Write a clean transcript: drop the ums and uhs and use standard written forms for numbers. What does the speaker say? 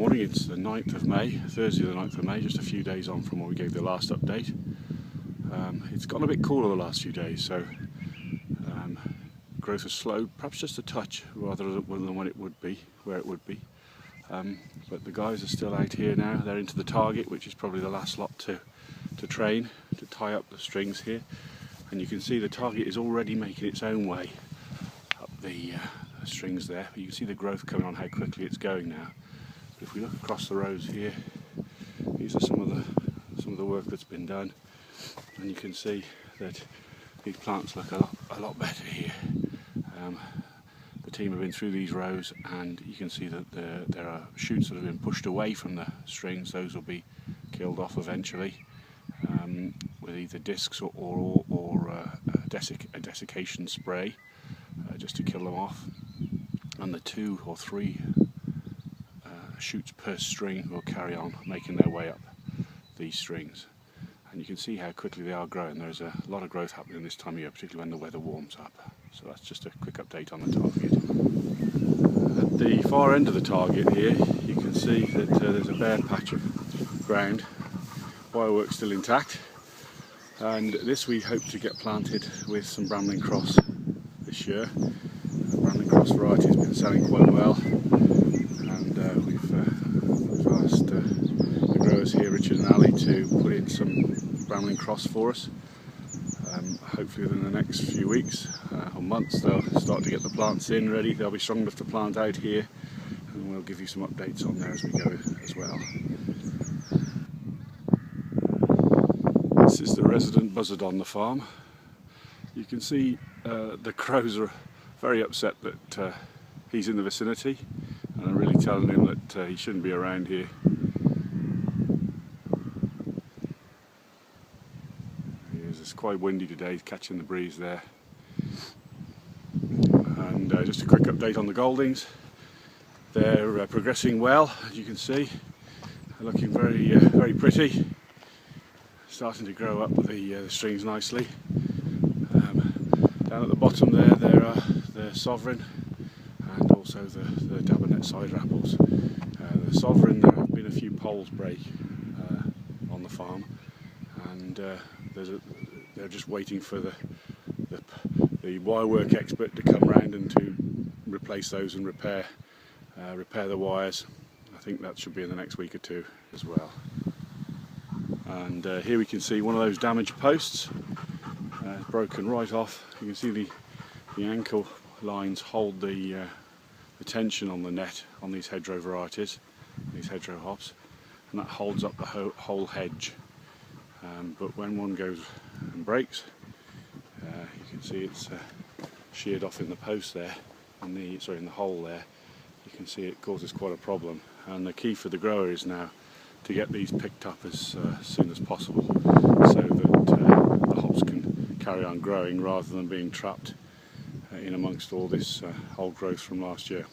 morning. It's the 9th of May, Thursday the 9th of May, just a few days on from when we gave the last update. It's gotten a bit cooler the last few days, so growth has slowed, perhaps just a touch rather than when it would be, where it would be. But the guys are still out here now. They're into the target, which is probably the last lot to train, to tie up the strings here. And you can see the target is already making its own way up the strings there. You can see the growth coming on, how quickly it's going now. But if we look across the rows here, these are some of the work that's been done, and you can see that these plants look a lot better here. The team have been through these rows, and you can see that there are shoots that have been pushed away from the strings. Those will be killed off eventually with either discs or a desiccation spray just to kill them off. And the 2 or 3 shoots per string will carry on making their way up these strings. And you can see how quickly they are growing. There's a lot of growth happening this time of year, particularly when the weather warms up. So that's just a quick update on the target. At the far end of the target here, you can see that there's a bare patch of ground. Wirework still intact, and this we hope to get planted with some Bramling Cross this year. The Bramling Cross variety has been selling quite well, and we've asked the growers here, Richard and Ali, to put in some Bramling Cross for us. Hopefully within the next few weeks or months they'll start to get the plants in ready. They'll be strong enough to plant out here, and we'll give you some updates on there as we go as well. This is the resident buzzard on the farm. You can see the crows are very upset that he's in the vicinity, and I'm really telling him that he shouldn't be around here. It's quite windy today, he's catching the breeze there. And just a quick update on the Gouldings. They're progressing well, as you can see. They're looking very pretty. Starting to grow up the strings nicely. Down at the bottom there are the Sovereign and also the Dabanet cider apples. The Sovereign, there have been a few poles break on the farm, and they're just waiting for the wirework expert to come round and to replace those and repair the wires. I think that should be in the next week or two as well. And here we can see one of those damaged posts broken right off. You can see the ankle lines hold the tension on the net on these hedgerow varieties, these hedgerow hops, and that holds up the whole hedge. But when one goes and breaks, you can see it's sheared off in the post there, in the hole there. You can see it causes quite a problem, and the key for the grower is now to get these picked up as soon as possible, so that the hops can carry on growing rather than being trapped in amongst all this old growth from last year.